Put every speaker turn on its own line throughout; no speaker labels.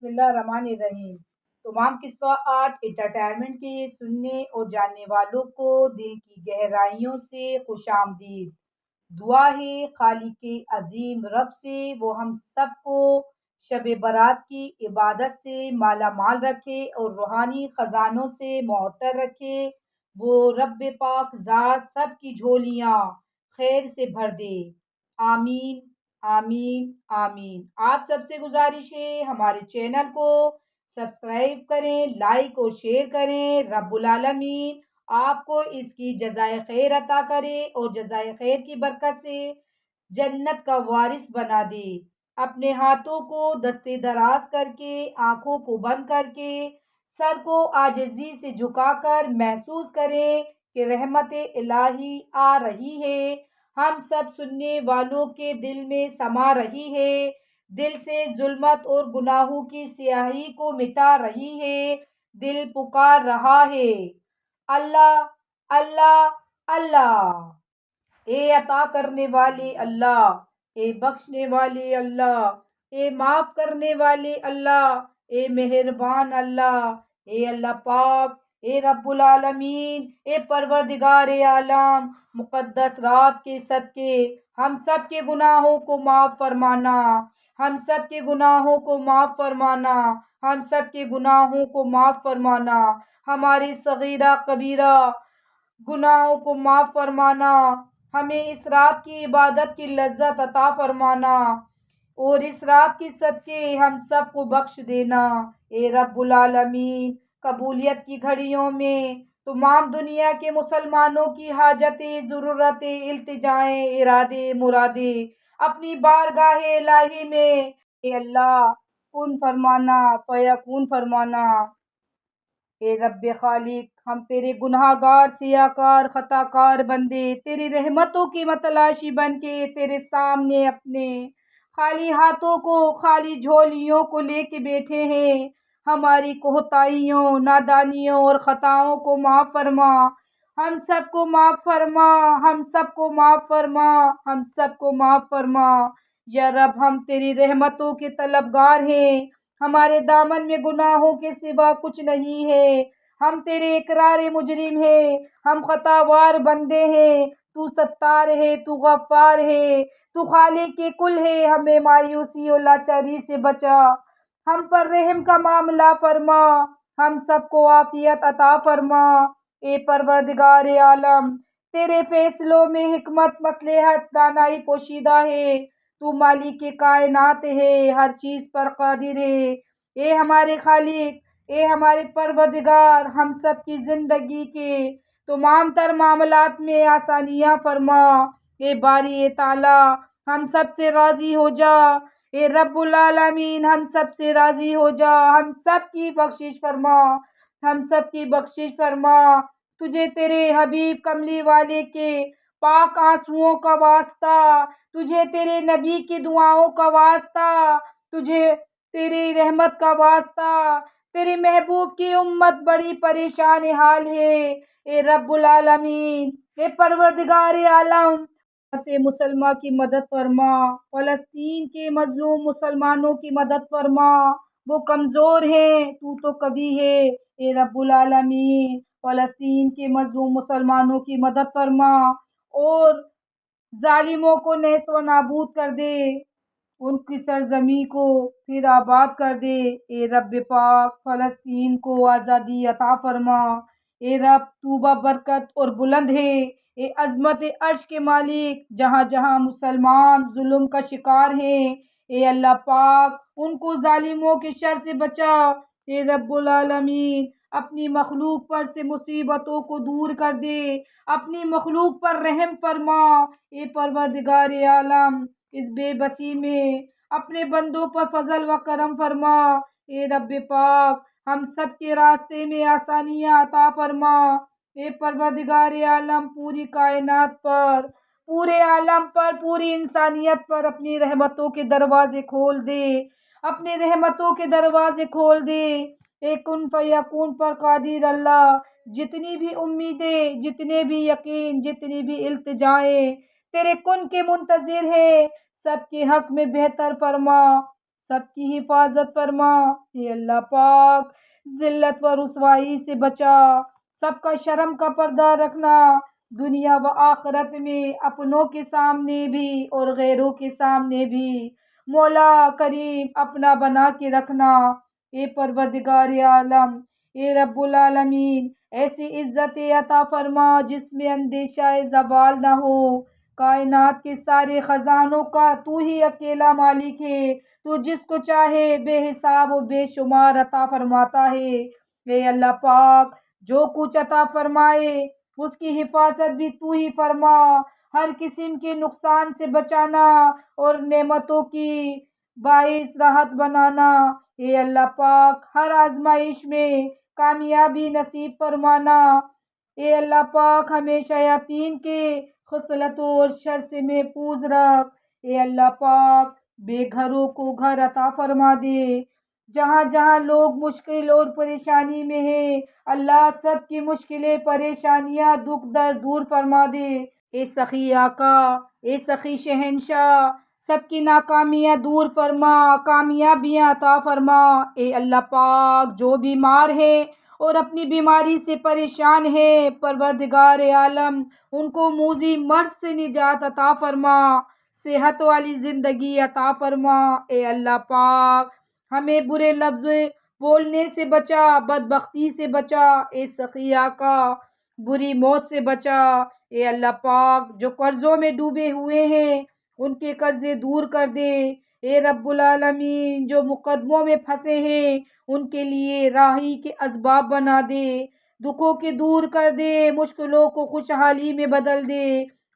بسم اللہ الرحمن الرحیم۔ تمام قصہ آرٹ انٹرٹینمنٹ کے سننے اور جاننے والوں کو دل کی گہرائیوں سے خوش آمدید۔ دعا ہے خالق عظیم رب سے وہ ہم سب کو شب برات کی عبادت سے مالا مال رکھے اور روحانی خزانوں سے معطر رکھے۔ وہ رب پاک ذات سب کی جھولیاں خیر سے بھر دے، آمین آمین آمین۔ آپ سب سے گزارش ہے ہمارے چینل کو سبسکرائب کریں، لائک اور شیئر کریں۔ رب العالمین آپ کو اس کی جزائے خیر عطا کرے اور جزائے خیر کی برکت سے جنت کا وارث بنا دے۔ اپنے ہاتھوں کو دستے دراز کر کے، آنکھوں کو بند کر کے، سر کو عاجزی سے جھکا کر محسوس کریں کہ رحمت الہی آ رہی ہے، ہم سب سننے والوں کے دل میں سما رہی ہے، دل سے ظلمت اور گناہوں کی سیاہی کو مٹا رہی ہے، دل پکار رہا ہے اللہ اللہ اللہ۔ اے عطا کرنے والے اللہ، اے بخشنے والے اللہ، اے معاف کرنے والے اللہ، اے مہربان اللہ، اے اللہ پاک، اے رب العالمین، اے پروردگار عالم، مقدس رات کے صدقے ہم سب کے گناہوں کو معاف فرمانا، ہم سب کے گناہوں کو معاف فرمانا، ہم سب کے گناہوں کو معاف فرمانا، ہماری صغیرہ کبیرہ گناہوں کو معاف فرمانا، ہمیں اس رات کی عبادت کی لذت عطا فرمانا اور اس رات کی صدقے ہم سب کو بخش دینا۔ اے رب العالمین، قبولیت کی گھڑیوں میں تمام دنیا کے مسلمانوں کی حاجتیں، ضرورتیں، التجائیں، ارادے، مرادیں اپنی بارگاہ الہی میں اے اللہ کن فرمانا، فیکون فرمانا۔ اے رب خالق، ہم تیرے گناہ گار، سیاہ کار، خطا کار بندے تیری رحمتوں کی متلاشی بن کے تیرے سامنے اپنے خالی ہاتھوں کو، خالی جھولیوں کو لے کے بیٹھے ہیں۔ ہماری کوتاہیوں، نادانیوں اور خطاؤں کو معاف فرما، ہم سب کو معاف فرما، ہم سب کو معاف فرما، ہم سب کو معاف فرما۔ یا رب، ہم تیری رحمتوں کے طلبگار ہیں، ہمارے دامن میں گناہوں کے سوا کچھ نہیں ہے، ہم تیرے اقرار مجرم ہیں، ہم خطا وار بندے ہیں، تو ستار ہے، تو غفار ہے، تو خالق کل ہے، ہمیں مایوسی اور لاچاری سے بچا، ہم پر رحم کا معاملہ فرما، ہم سب کو عافیت عطا فرما۔ اے پروردگار عالم، تیرے فیصلوں میں حکمت، مصلحت، دانائی پوشیدہ ہے، تو مالک کائنات ہے، ہر چیز پر قادر ہے۔ اے ہمارے خالق، اے ہمارے پروردگار، ہم سب کی زندگی کے تمام تر معاملات میں آسانیاں فرما۔ اے باری تعالی، ہم سب سے راضی ہو جا، اے رب العالمین، ہم سب سے راضی ہو جا، ہم سب کی بخشش فرما، ہم سب کی بخشش فرما۔ تجھے تیرے حبیب کملی والے کے پاک آنسوؤں کا واسطہ، تجھے تیرے نبی کی دعاؤں کا واسطہ، تجھے تیری رحمت کا واسطہ، تیرے محبوب کی امت بڑی پریشان حال ہے۔ اے رب العالمین، اے پروردگار عالم، امت مسلمہ کی مدد فرما، فلسطین کے مظلوم مسلمانوں کی مدد فرما، وہ کمزور ہیں، تو قوی ہے۔ اے رب العالمین، فلسطین کے مظلوم مسلمانوں کی مدد فرما اور ظالموں کو نیست و نابود کر دے، ان کی سرزمین کو پھر آباد کر دے۔ اے رب پاک، فلسطین کو آزادی عطا فرما۔ اے رب، تو برکت اور بلند ہے، اے عظمت عرش کے مالک، جہاں جہاں مسلمان ظلم کا شکار ہیں، اے اللہ پاک ان کو ظالموں کے شر سے بچا۔ اے رب العالمین، اپنی مخلوق پر سے مصیبتوں کو دور کر دے، اپنی مخلوق پر رحم فرما۔ اے پروردگار عالم، اس بے بسی میں اپنے بندوں پر فضل و کرم فرما۔ اے رب پاک، ہم سب کے راستے میں آسانیاں عطا فرما۔ اے پروردگار عالم، پوری کائنات پر، پورے عالم پر، پوری انسانیت پر اپنی رحمتوں کے دروازے کھول دے، اپنے رحمتوں کے دروازے کھول دے۔ اے کن فیکون پر قادر اللہ، جتنی بھی امیدیں، جتنے بھی یقین، جتنی بھی التجائیں تیرے کن کے منتظر ہے، سب کے حق میں بہتر فرما، سب کی حفاظت فرما، اے اللہ پاک ذلت و رسوائی سے بچا، سب کا شرم کا پردہ رکھنا، دنیا و آخرت میں اپنوں کے سامنے بھی اور غیروں کے سامنے بھی مولا کریم اپنا بنا کے رکھنا۔ اے پروردگار عالم، اے رب العالمین ایسی عزت عطا فرما جس میں اندیشہ زوال نہ ہو۔ کائنات کے سارے خزانوں کا تو ہی اکیلا مالک ہے، تو جس کو چاہے بے حساب و بے شمار عطا فرماتا ہے۔ اے اللہ پاک جو کچھ عطا فرمائے اس کی حفاظت بھی تو ہی فرما، ہر قسم کے نقصان سے بچانا اور نعمتوں کی باعث راحت بنانا۔ اے اللہ پاک ہر آزمائش میں کامیابی نصیب فرمانا۔ اے اللہ پاک ہمیں شیاطین کے خصلتوں اور شر سے محفوظ رکھ۔ اے اللہ پاک بے گھروں کو گھر عطا فرما دے، جہاں جہاں لوگ مشکل اور پریشانی میں ہیں اللہ سب کی مشکلیں پریشانیاں دکھ درد دور فرما دے۔ اے سخی آقا، اے سخی شہنشاہ سب کی ناکامیاں دور فرما، کامیابیاں عطا فرما۔ اے اللہ پاک جو بیمار ہے اور اپنی بیماری سے پریشان ہے پروردگار عالم ان کو موذی مرض سے نجات عطا فرما، صحت والی زندگی عطا فرما۔ اے اللہ پاک ہمیں برے لفظ بولنے سے بچا، بدبختی سے بچا، اے سخی آقا بری موت سے بچا۔ اے اللہ پاک جو قرضوں میں ڈوبے ہوئے ہیں ان کے قرضے دور کر دے۔ اے رب العالمین جو مقدموں میں پھنسے ہیں ان کے لیے راحی کے اسباب بنا دے، دکھوں کے دور کر دے، مشکلوں کو خوشحالی میں بدل دے،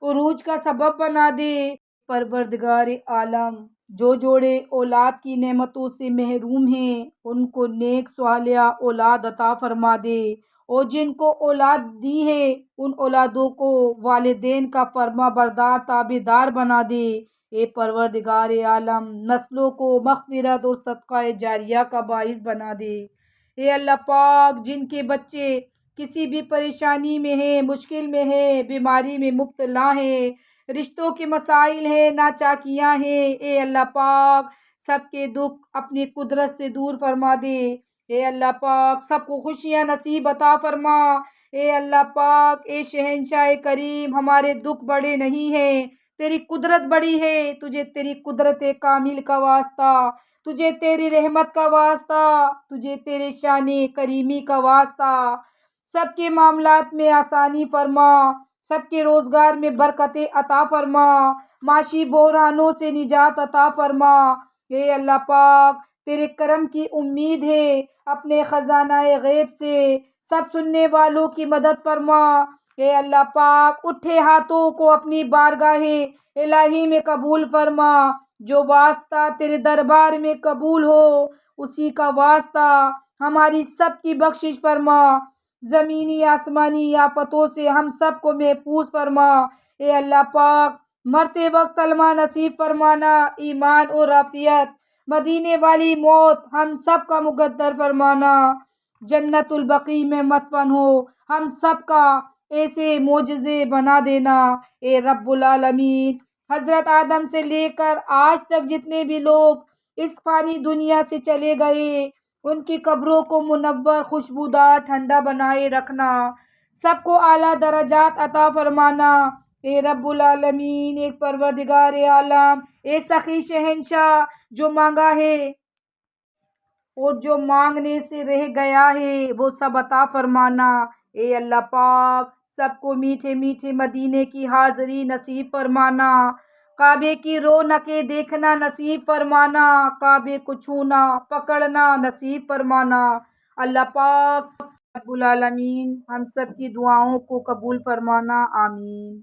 عروج کا سبب بنا دے۔ پروردگار عالم جو جوڑے اولاد کی نعمتوں سے محروم ہیں ان کو نیک صالحہ اولاد عطا فرما دے، اور جن کو اولاد دی ہے ان اولادوں کو والدین کا فرما بردار تابع دار بنا دے۔ اے پروردگار عالم نسلوں کو مغفرت اور صدقہ جاریہ کا باعث بنا دے۔ اے اللہ پاک جن کے بچے کسی بھی پریشانی میں ہیں، مشکل میں ہیں، بیماری میں مبتلا ہیں، رشتوں کے مسائل ہیں، ناچاکیاں ہیں، اے اللہ پاک سب کے دکھ اپنی قدرت سے دور فرما دے۔ اے اللہ پاک سب کو خوشیاں نصیب عطا فرما۔ اے اللہ پاک اے شہنشاہ کریم ہمارے دکھ بڑے نہیں ہیں، تیری قدرت بڑی ہے، تجھے تیری قدرت کامل کا واسطہ، تجھے تیری رحمت کا واسطہ، تجھے تیرے شان کریمی کا واسطہ۔ سب کے معاملات میں آسانی فرما، سب کے روزگار میں برکتیں عطا فرما، معاشی بحرانوں سے نجات عطا فرما۔ اے اللہ پاک تیرے کرم کی امید ہے، اپنے خزانہ غیب سے سب سننے والوں کی مدد فرما۔ اے اللہ پاک اٹھے ہاتھوں کو اپنی بارگاہ الہی میں قبول فرما، جو واسطہ تیرے دربار میں قبول ہو اسی کا واسطہ ہماری سب کی بخشش فرما، زمینی آسمانی آفتوں سے ہم سب کو محفوظ فرما۔ اے اللہ پاک مرتے وقت کلمہ نصیب فرمانا، ایمان اور عافیت، مدینے والی موت ہم سب کا مقدر فرمانا، جنت البقیع میں مدفن ہو ہم سب کا، ایسے معجزے بنا دینا۔ اے رب العالمین حضرت آدم سے لے کر آج تک جتنے بھی لوگ اس فانی دنیا سے چلے گئے ان کی قبروں کو منور، خوشبودار، ٹھنڈا بنائے رکھنا، سب کو اعلیٰ درجات عطا فرمانا۔ اے رب العالمین اے پروردگار عالم اے سخی شہنشاہ جو مانگا ہے اور جو مانگنے سے رہ گیا ہے وہ سب عطا فرمانا۔ اے اللہ پاک سب کو میٹھے میٹھے مدینے کی حاضری نصیب فرمانا، کعبے کی رونقیں دیکھنا نصیب فرمانا، کعبے کو چھونا پکڑنا نصیب فرمانا۔ اللہ پاک رب العالمین ہم سب کی دعاؤں کو قبول فرمانا، آمین۔